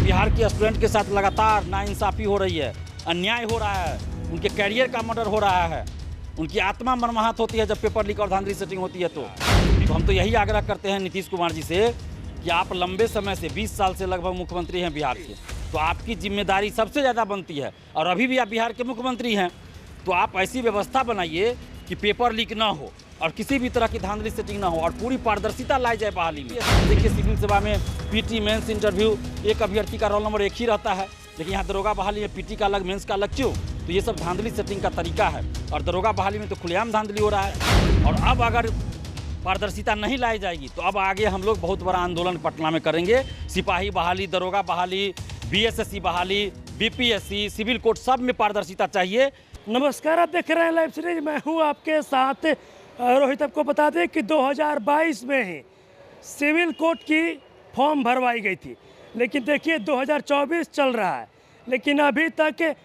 बिहार के स्टूडेंट के साथ लगातार नाइंसाफ़ी हो रही है, अन्याय हो रहा है, उनके कैरियर का मर्डर हो रहा है, उनकी आत्मा मर्माहत होती है जब पेपर लीक और धांधली सेटिंग होती है। तो हम तो यही आग्रह करते हैं नीतीश कुमार जी से कि आप लंबे समय से 20 साल से लगभग मुख्यमंत्री हैं बिहार के, तो आपकी जिम्मेदारी सबसे ज़्यादा बनती है और अभी भी आप बिहार के मुख्यमंत्री हैं, तो आप ऐसी व्यवस्था बनाइए कि पेपर लीक ना हो और किसी भी तरह की धांधली सेटिंग ना हो और पूरी पारदर्शिता लाई जाए बहाली में। देखिए सिविल सेवा में पीटी मेंस इंटरव्यू एक अभ्यर्थी का रोल नंबर 1 ही रहता है, लेकिन यहाँ दरोगा बहाली में पीटी का अलग मेंस का अलग क्यों? तो ये सब धांधली सेटिंग का तरीका है और दरोगा बहाली में तो खुलेआम धांधली हो रहा है। और अब अगर पारदर्शिता नहीं लाई जाएगी तो अब आगे हम लोग बहुत बड़ा आंदोलन पटना में करेंगे। सिपाही बहाली, दरोगा बहाली, बीएसएससी बहाली, बीपीएससी, सिविल कोर्ट सब में पारदर्शिता चाहिए। नमस्कार, आप देख रहे हैं लाइव सीरीज, मैं हूं आपके साथ रोहित। आपको बता दें कि 2022 में ही सिविल कोर्ट की फॉर्म भरवाई गई थी, लेकिन देखिए 2024 चल रहा है, लेकिन अभी तक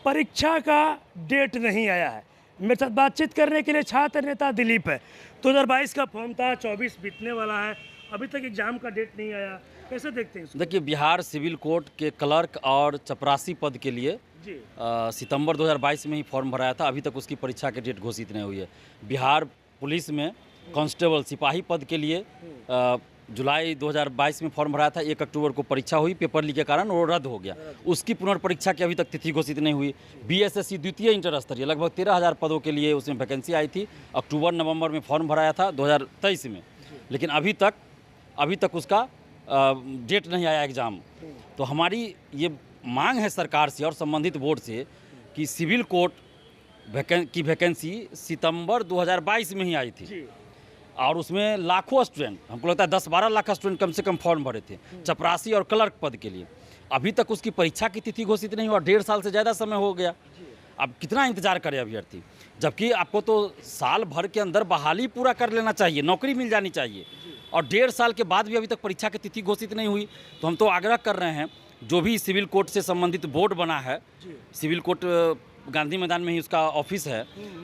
परीक्षा का डेट नहीं आया है। मेरे साथ बातचीत करने के लिए छात्र नेता दिलीप है। 2022 का फॉर्म था, 24 बीतने वाला है, अभी तक एग्जाम का डेट नहीं आया, कैसे देखते हैं इसको? देखिए बिहार सिविल कोर्ट के क्लर्क और चपरासी पद के लिए सितंबर 2022 में ही फॉर्म भराया था, अभी तक उसकी परीक्षा की डेट घोषित नहीं हुई है। बिहार पुलिस में कांस्टेबल सिपाही पद के लिए जुलाई 2022 में फॉर्म भराया था, 1 अक्टूबर को परीक्षा हुई, पेपर लीक के कारण वो रद्द हो गया। उसकी पुनर्परीक्षा की अभी तक तिथि घोषित नहीं हुई। बीएसएससी द्वितीय इंटर स्तरीय लगभग 13,000 पदों के लिए उसमें वैकेंसी आई थी, अक्टूबर-नवंबर में फॉर्म भराया था 2023 में, लेकिन अभी तक उसका डेट नहीं आया एग्ज़ाम। तो हमारी ये मांग है सरकार से और संबंधित बोर्ड से कि सिविल कोर्ट की वैकेंसी सितंबर 2022 में ही आई थी और उसमें लाखों स्टूडेंट, हमको लगता है 10-12 लाख स्टूडेंट कम से कम फॉर्म भरे थे चपरासी और क्लर्क पद के लिए। अभी तक उसकी परीक्षा की तिथि घोषित नहीं हुआ, 1.5 साल से ज़्यादा समय हो गया। अब कितना इंतजार करे अभ्यर्थी, जबकि आपको तो साल भर के अंदर बहाली पूरा कर लेना चाहिए, नौकरी मिल जानी चाहिए, और 1.5 साल के बाद भी अभी तक परीक्षा की तिथि घोषित नहीं हुई। तो हम तो आग्रह कर रहे हैं, जो भी सिविल कोर्ट से संबंधित बोर्ड बना है, सिविल कोर्ट गांधी मैदान में ही उसका ऑफिस है,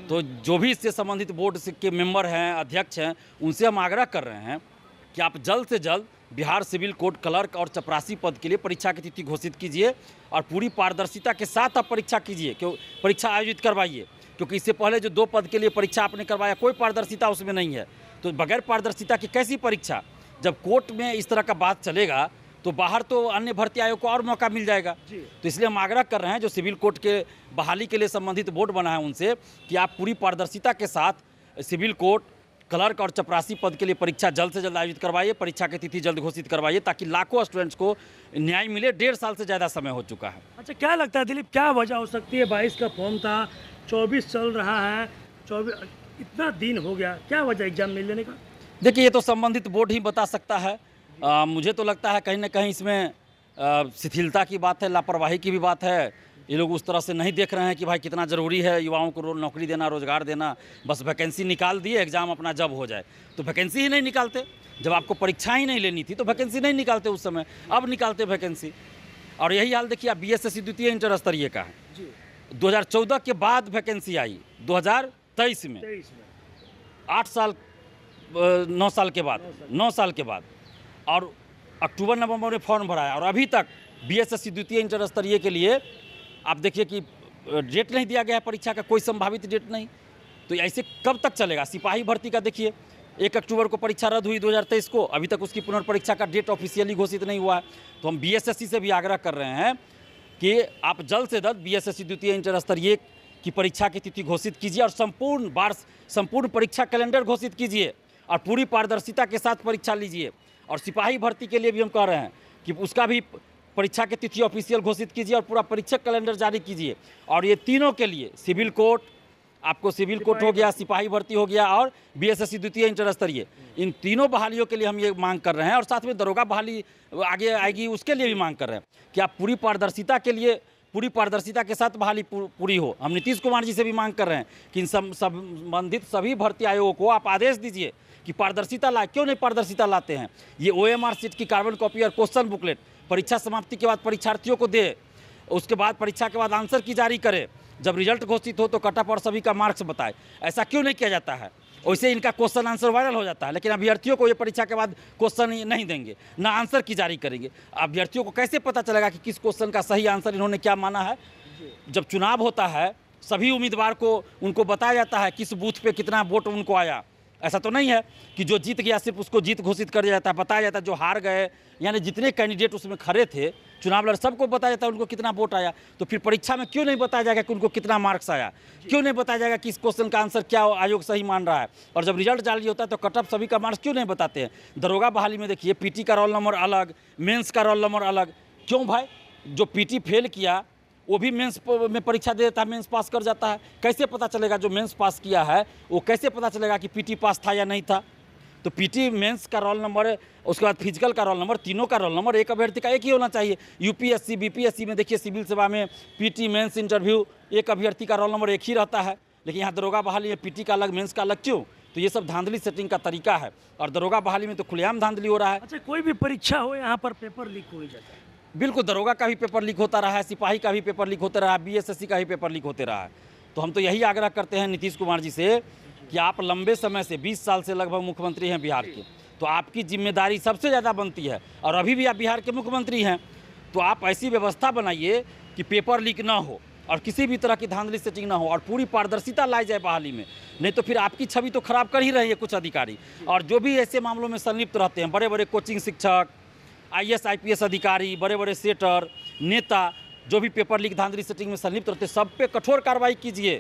तो जो भी इससे संबंधित बोर्ड के मेंबर हैं, अध्यक्ष हैं, उनसे हम आग्रह कर रहे हैं कि आप जल्द से जल्द बिहार सिविल कोर्ट क्लर्क और चपरासी पद के लिए परीक्षा की तिथि घोषित कीजिए और पूरी पारदर्शिता के साथ आप परीक्षा कीजिए, क्यों परीक्षा आयोजित करवाइए, क्योंकि इससे पहले जो 2 पद के लिए परीक्षा आपने करवाया कोई पारदर्शिता उसमें नहीं है। तो बगैर पारदर्शिता की कैसी परीक्षा? जब कोर्ट में इस तरह का बात चलेगा तो बाहर तो अन्य भर्ती आयोग को और मौका मिल जाएगा। तो इसलिए हम आग्रह कर रहे हैं जो सिविल कोर्ट के बहाली के लिए संबंधित बोर्ड बना है उनसे कि आप पूरी पारदर्शिता के साथ सिविल कोर्ट क्लर्क और चपरासी पद के लिए परीक्षा जल्द से जल्द आयोजित करवाइए, परीक्षा की तिथि जल्द घोषित करवाइए, ताकि लाखों स्टूडेंट्स को न्याय मिले। 1.5 साल से ज़्यादा समय हो चुका है। अच्छा, क्या लगता है दिलीप, क्या वजह हो सकती है? 22 का फॉर्म था, 24 चल रहा है, 24 इतना दिन हो गया, क्या वजह एग्जाम नहीं लेने का? देखिए ये तो संबंधित बोर्ड ही बता सकता है। मुझे तो लगता है कहीं ना कहीं इसमें शिथिलता की बात है, लापरवाही की भी बात है। ये लोग उस तरह से नहीं देख रहे हैं कि भाई कितना ज़रूरी है युवाओं को नौकरी देना, रोज़गार देना। बस वैकेंसी निकाल दिए, एग्ज़ाम अपना जब हो जाए, तो वैकेंसी ही नहीं निकालते। जब आपको परीक्षा ही नहीं लेनी थी तो वैकेंसी नहीं निकालते उस समय, अब निकालते वैकेंसी। और यही हाल देखिए आप बीएसएससी द्वितीय इंटर स्तरीय का है, 2014 के बाद वैकेंसी आई 2023 में, 8 साल 9 साल के बाद, 9 साल के बाद, और अक्टूबर-नवंबर में फॉर्म भराया और अभी तक बीएसएससी द्वितीय इंटर स्तरीय के लिए आप देखिए कि डेट नहीं दिया गया है परीक्षा का, कोई संभावित डेट नहीं। तो ऐसे कब तक चलेगा? सिपाही भर्ती का देखिए 1 अक्टूबर को परीक्षा रद्द हुई 2023 को, अभी तक उसकी पुनर्परीक्षा का डेट ऑफिशियली घोषित नहीं हुआ है। तो हम बीएसएससी से भी आग्रह कर रहे हैं कि आप जल्द से जल्द बीएसएससी द्वितीय इंटर स्तरीय की परीक्षा की तिथि घोषित कीजिए और संपूर्ण परीक्षा कैलेंडर घोषित कीजिए और पूरी पारदर्शिता के साथ परीक्षा लीजिए। और सिपाही भर्ती के लिए भी हम कह रहे हैं कि उसका भी परीक्षा की तिथि ऑफिशियल घोषित कीजिए और पूरा परीक्षा कैलेंडर जारी कीजिए। और ये तीनों के लिए सिविल कोर्ट, आपको सिविल कोर्ट हो गया, सिपाही भर्ती हो गया और बीएसएससी द्वितीय इंटर स्तरीय, इन तीनों बहालियों के लिए हम ये मांग कर रहे हैं। और साथ में दरोगा बहाली आगे आएगी उसके लिए भी मांग कर रहे हैं कि आप पूरी पारदर्शिता के साथ बहाली पूरी हो। हम नीतीश कुमार जी से भी मांग कर रहे हैं कि इन संबंधित सभी भर्ती आयोगों को आप आदेश दीजिए कि पारदर्शिता लाए। क्यों नहीं पारदर्शिता लाते हैं? ये OMR सीट की कार्बन कॉपी और क्वेश्चन बुकलेट परीक्षा समाप्ति के बाद परीक्षार्थियों को दे, उसके बाद परीक्षा के बाद आंसर की जारी करे, जब रिजल्ट घोषित हो तो कट ऑफ और सभी का मार्क्स बताए। ऐसा क्यों नहीं किया जाता है? वैसे इनका क्वेश्चन आंसर वायरल हो जाता है, लेकिन अभ्यर्थियों को ये परीक्षा के बाद क्वेश्चन नहीं देंगे, ना आंसर की जारी करेंगे। अभ्यर्थियों को कैसे पता चलेगा कि किस क्वेश्चन का सही आंसर इन्होंने क्या माना है? जब चुनाव होता है सभी उम्मीदवार को उनको बताया जाता है किस बूथ पे कितना वोट उनको आया। ऐसा तो नहीं है कि जो जीत गया सिर्फ उसको जीत घोषित कर दिया जाता है, बताया जाता है जो हार गए, यानी जितने कैंडिडेट उसमें खड़े थे चुनाव लड़ सबको बताया जाता है उनको कितना वोट आया। तो फिर परीक्षा में क्यों नहीं बताया जाएगा कि उनको कितना मार्क्स आया? क्यों नहीं बताया जाएगा कि इस क्वेश्चन का आंसर क्या आयोग सही मान रहा है? और जब रिजल्ट जारी होता है तो कट ऑफ सभी का मार्क्स क्यों नहीं बताते हैं? दरोगा बहाली में देखिए पीटी का रोल नंबर अलग, मेंस का रोल नंबर अलग। क्यों भाई? जो पीटी फेल किया वो भी मेंस में परीक्षा दे देता है, मेंस पास कर जाता है। कैसे पता चलेगा जो मेंस पास किया है वो कैसे पता चलेगा कि पीटी पास था या नहीं था? तो पीटी मेंस का रोल नंबर, उसके बाद फिजिकल का रोल नंबर, तीनों का रोल नंबर एक अभ्यर्थी का एक ही होना चाहिए। यूपीएससी बीपीएससी में देखिए सिविल सेवा में पीटी मेंस इंटरव्यू एक अभ्यर्थी का रोल नंबर एक ही रहता है, लेकिन यहाँ दरोगा बहाली में पीटी का अलग मेंस का अलग। क्यों? तो ये सब धांधली सेटिंग का तरीका है, और दरोगा बहाली में तो खुलेआम धांधली हो रहा है। अच्छा, कोई भी परीक्षा हो यहाँ पर पेपर लीक हो ही जाता है। बिल्कुल, दरोगा का भी पेपर लीक होता रहा है, सिपाही का भी पेपर लीक होता रहा है, बीएसएससी का भी पेपर लीक होते रहा है। तो हम तो यही आग्रह करते हैं नीतीश कुमार जी से कि आप लंबे समय से 20 साल से लगभग मुख्यमंत्री हैं बिहार के, तो आपकी जिम्मेदारी सबसे ज़्यादा बनती है, और अभी भी आप बिहार के मुख्यमंत्री हैं, तो आप ऐसी व्यवस्था बनाइए कि पेपर लीक ना हो और किसी भी तरह की धांधली सेटिंग ना हो, और पूरी पारदर्शिता लाई जाए बहाली में। नहीं तो फिर आपकी छवि तो खराब कर ही रही है कुछ अधिकारी, और जो भी ऐसे मामलों में संलिप्त रहते हैं, बड़े बड़े कोचिंग शिक्षक, आईएएस आईपीएस अधिकारी, बड़े बड़े सेटर, नेता, जो भी पेपर लीक धांधली सेटिंग में संलिप्त रहते हैं, सब पे कठोर कार्रवाई कीजिए,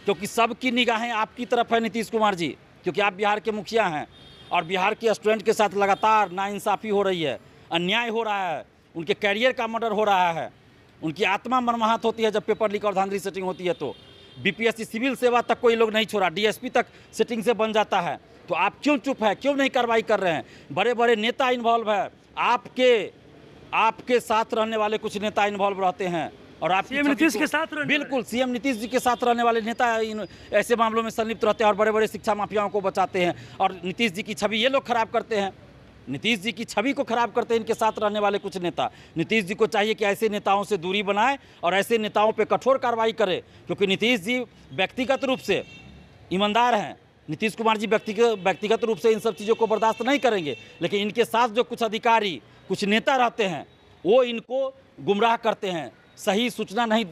क्योंकि सबकी निगाहें आपकी तरफ है नीतीश कुमार जी, क्योंकि आप बिहार के मुखिया हैं, और बिहार के स्टूडेंट के साथ लगातार नाइंसाफ़ी हो रही है, अन्याय हो रहा है, उनके कैरियर का मर्डर हो रहा है, उनकी आत्मा मर्माहत होती है जब पेपर लीक और धांधली सेटिंग होती है। तो बीपीएससी सिविल सेवा तक कोई लोग नहीं छोड़ा, डीएसपी तक सेटिंग से बन जाता है। तो आप क्यों चुप है? क्यों नहीं कार्रवाई कर रहे हैं? बड़े बड़े नेता इन्वॉल्व है, आपके साथ रहने वाले कुछ नेता इन्वॉल्व रहते हैं, और आप सीएम नीतीश के साथ रहने बिल्कुल सीएम नीतीश जी के साथ रहने वाले नेता ऐसे मामलों में संलिप्त रहते हैं और बड़े बड़े शिक्षा माफियाओं को बचाते हैं, और नीतीश जी की छवि ये लोग खराब करते हैं, नीतीश जी की छवि को खराब करते हैं इनके साथ रहने वाले कुछ नेता। नीतीश जी को चाहिए कि ऐसे नेताओं से दूरी बनाए और ऐसे नेताओं पे कठोर कार्रवाई करे, क्योंकि नीतीश जी व्यक्तिगत रूप से ईमानदार हैं। नीतीश कुमार जी व्यक्तिगत रूप से इन सब चीज़ों को बर्दाश्त नहीं करेंगे, लेकिन इनके साथ जो कुछ अधिकारी, कुछ नेता रहते हैं, वो इनको गुमराह करते हैं, सही सूचना नहीं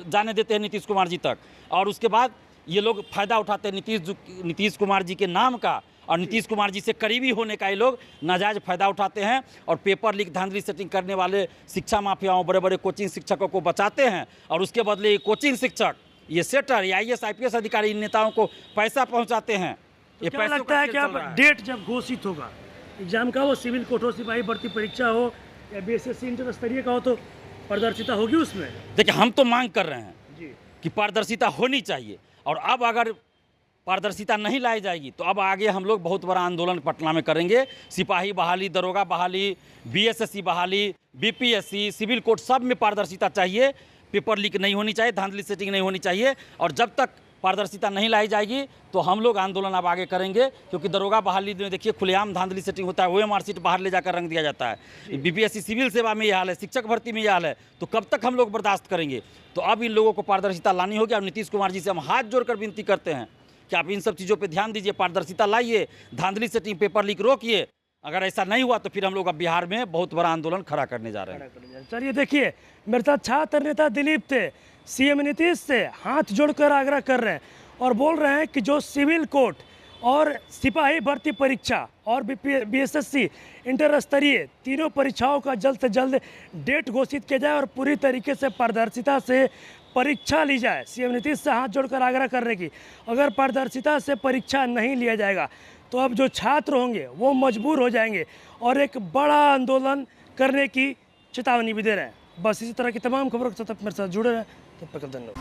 जाने देते हैं नीतीश कुमार जी तक, और उसके बाद ये लोग फ़ायदा उठाते हैं नीतीश कुमार जी के नाम का, और नीतीश कुमार जी से करीबी होने का ये लोग नाजायज़ फ़ायदा उठाते हैं, और पेपर लीक धांधली सेटिंग करने वाले शिक्षा माफियाओं, बड़े बड़े कोचिंग शिक्षकों को बचाते हैं, और उसके बदले ये कोचिंग शिक्षक, ये सेटर, ये आईएएस आईपीएस अधिकारी इन नेताओं को पैसा पहुंचाते हैं। ये क्या लगता है कि अब डेट जब घोषित होगा एग्जाम का, वो सिविल कोर्ट हो, सिपाही भर्ती परीक्षा हो या बीएसएससी इंटर स्तरीय का हो, तो पारदर्शिता होगी उसमें? देखिए, हम तो मांग कर रहे हैं जी कि पारदर्शिता होनी चाहिए, और अब अगर पारदर्शिता नहीं लाई जाएगी तो अब आगे हम लोग बहुत बड़ा आंदोलन पटना में करेंगे। सिपाही बहाली, दरोगा बहाली, बीएसएससी बहाली, बीपीएससी, सिविल कोर्ट, सब में पारदर्शिता चाहिए। पेपर लीक नहीं होनी चाहिए, धांधली सेटिंग नहीं होनी चाहिए, और जब तक पारदर्शिता नहीं लाई जाएगी तो हम लोग आंदोलन अब आगे करेंगे, क्योंकि दरोगा बहाली में देखिए खुलेआम धांधली सेटिंग होता है, ओएमआर सीट बाहर ले जाकर रंग दिया जाता है। बीपीएससी सिविल सेवा में यह हाल है, शिक्षक भर्ती में यह हाल है, तो कब तक हम लोग बर्दाश्त करेंगे? तो अब इन लोगों को पारदर्शिता लानी होगी, और नीतीश कुमार जी से हम हाथ जोड़कर विनती करते हैं कि आप इन सब चीज़ों पर ध्यान दीजिए, पारदर्शिता लाइए, धांधली सेटिंग, पेपर लीक रोकिए। अगर ऐसा नहीं हुआ तो फिर हम लोग अब बिहार में बहुत बड़ा आंदोलन खड़ा करने जा रहे हैं। चलिए देखिए, मेरे साथ छात्र नेता दिलीप थे, सीएम नीतीश से हाथ जोड़कर आग्रह कर रहे हैं और बोल रहे हैं कि जो सिविल कोर्ट और सिपाही भर्ती परीक्षा और बीएसएससी इंटर स्तरीय तीनों परीक्षाओं का जल्द से जल्द डेट घोषित किया जाए और पूरी तरीके से पारदर्शिता से परीक्षा ली जाए। सीएम नीतीश से हाथ जोड़कर आग्रह कर रहे कि अगर पारदर्शिता से परीक्षा नहीं लिया जाएगा तो अब जो छात्र होंगे वो मजबूर हो जाएंगे और एक बड़ा आंदोलन करने की चेतावनी भी दे रहे हैं। बस इसी तरह की तमाम खबरों के साथ मेरे साथ जुड़े रहें। तब तक धन्यवाद।